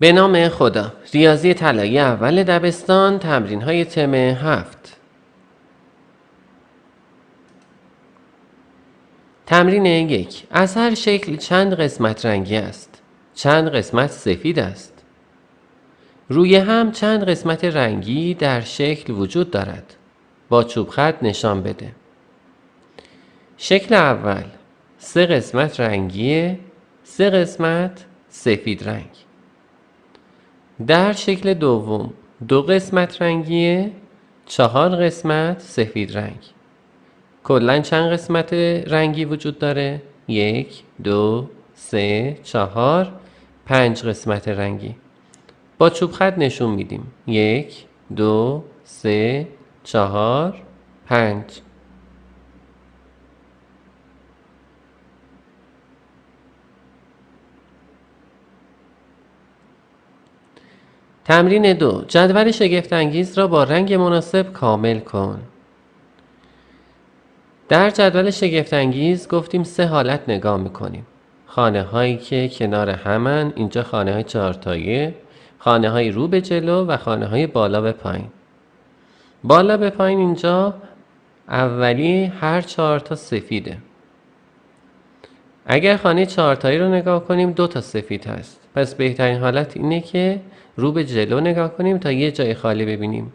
به نام خدا. ریاضی طلایی اول دبستان، تمرین های ترم 7. تمرین 1. از هر شکل چند قسمت رنگی است؟ چند قسمت سفید است؟ روی هم چند قسمت رنگی در شکل وجود دارد؟ با چوب خط نشان بده. شکل اول 3 قسمت رنگیه، 3 قسمت سفید رنگ. در شکل دوم 2 قسمت رنگیه، 4 قسمت سفید رنگ. کلاً چند قسمت رنگی وجود داره؟ 1 2 3 4 5 قسمت رنگی. با چوب خط نشون میدیم. 1 2 3 4 5. تمرین 2. جدول شگفت‌انگیز را با رنگ مناسب کامل کن. در جدول شگفت‌انگیز گفتیم 3 حالت نگاه میکنیم. خانه هایی که کنار همن، اینجا خانه های 4 تایه، خانه های رو به جلو و خانه های بالا به پایین. بالا به پایین اینجا اولی هر 4 تا سفیده. اگر خانه 4 تایی رو نگاه کنیم 2 تا سفید هست. پس بهترین حالت اینه که رو به جلو نگاه کنیم تا یه جای خالی ببینیم.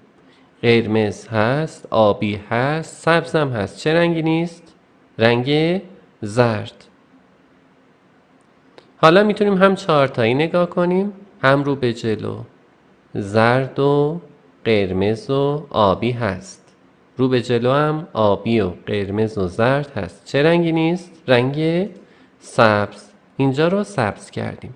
قرمز هست، آبی هست، سبزم هست. چه رنگی نیست؟ رنگ زرد. حالا میتونیم هم 4 تایی نگاه کنیم، هم رو به جلو. زرد و قرمز و آبی هست. رو به جلو هم آبی و قرمز و زرد هست. چه رنگی نیست؟ رنگ سبز. اینجا رو سبز کردیم.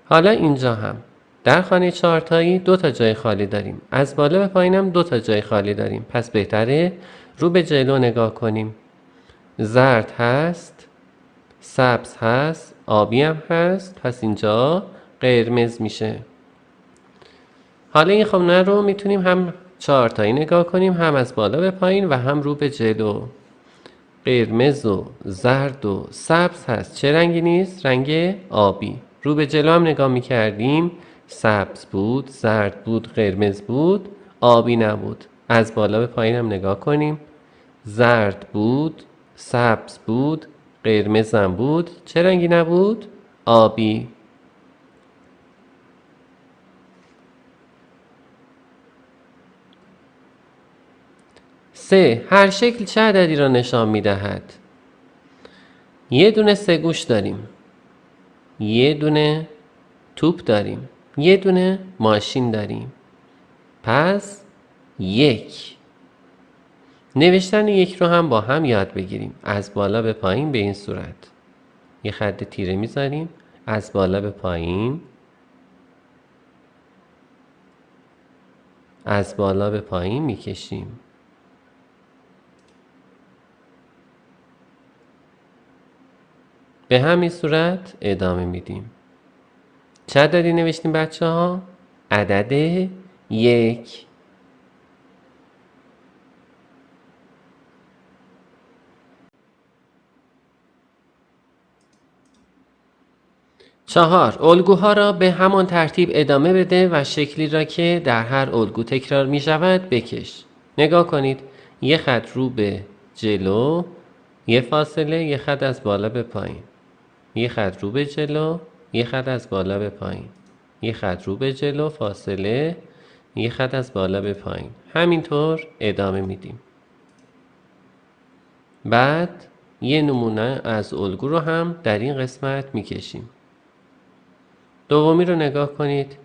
حالا اینجا هم در خانه 4 تایی 2 تا جای خالی داریم. از بالا به پایین هم 2 تا جای خالی داریم. پس بهتره رو به جلو نگاه کنیم. زرد هست، سبز هست، آبی هم هست. پس اینجا قرمز میشه. حالا این خونه رو میتونیم هم 4 تایی نگاه کنیم، هم از بالا به پایین و هم رو به جلو. قرمز و زرد و سبز هست. چه رنگی نیست؟ رنگ آبی. رو به جلو هم نگاه میکردیم، سبز بود، زرد بود، قرمز بود، آبی نبود. از بالا به پایین هم نگاه کنیم، زرد بود، سبز بود، قرمز هم بود. چه رنگی نبود؟ آبی. سه. هر شکل چه عددی را نشان میدهد؟ یه دونه 3 گوش داریم، یه دونه توپ داریم، یه دونه ماشین داریم. پس 1. نوشتن 1 رو هم با هم یاد بگیریم. از بالا به پایین به این صورت. یه خط تیره میذاریم، از بالا به پایین، از بالا به پایین میکشیم. به همین صورت ادامه میدیم. چه عددی نوشتیم بچه ها؟ عدد 1. 4. الگوها را به همان ترتیب ادامه بده و شکلی را که در هر الگو تکرار می شود بکش. نگاه کنید. یه خط رو به جلو، یه فاصله، یه خط از بالا به پایین. یه خط رو به جلو، یه خط از بالا به پایین. یه خط رو به جلو، فاصله، یه خط از بالا به پایین. همینطور ادامه میدیم. بعد یه نمونه از الگو رو هم در این قسمت میکشیم. دومی رو نگاه کنید.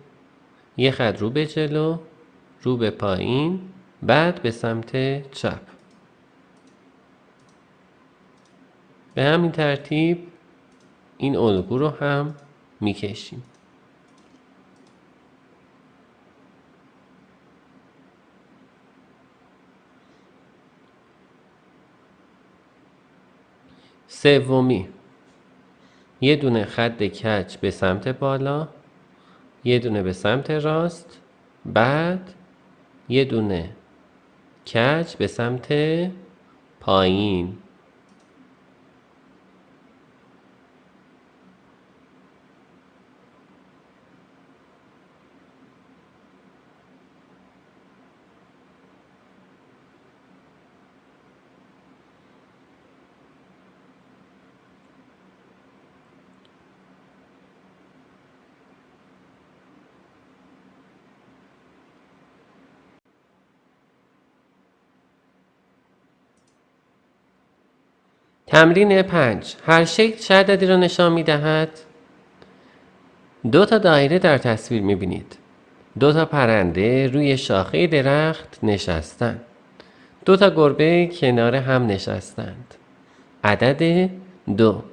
یه خط رو به جلو، رو به پایین، بعد به سمت چپ. به همین ترتیب این الگو رو هم میکشیم. سومی، یه دونه خط کج به سمت بالا، یه دونه به سمت راست، بعد یه دونه کج به سمت پایین. تمرین 5. هر شکل چه عددی را نشان می دهد؟ 2 تا دایره در تصویر می بینید. 2 تا پرنده روی شاخه درخت نشستند. 2 تا گربه کنار هم نشستند. عدد 2.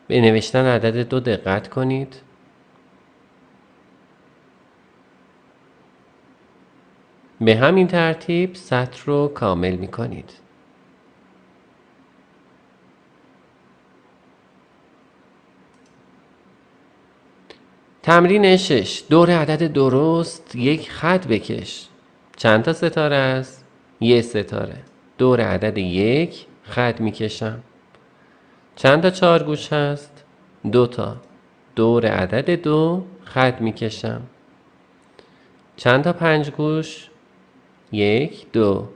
به نوشتن عدد 2 دقت کنید. به همین ترتیب سطر رو کامل می کنید. تمرین 6. دور عدد درست یک خط بکش. چند تا ستاره است؟ 1 ستاره. دور عدد 1 خط میکشم. چند تا چهارگوش هست؟ 2 تا. دور عدد 2 خط میکشم. چند تا پنجگوش؟ 1 2.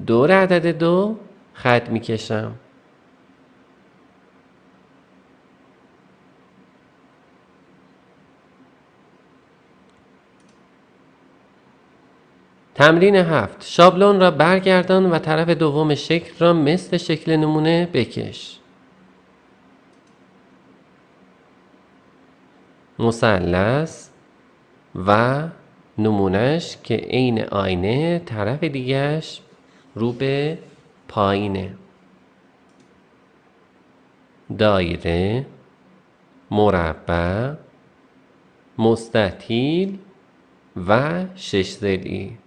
دور عدد 2 خط میکشم. تمرین 7. شابلون را برگردان و طرف دوم شکل را مثل شکل نمونه بکش. مثلث و نمونش که عین آینه طرف دیگهش رو به پایینه. دایره، مربع، مستطیل و 6 ضلعی.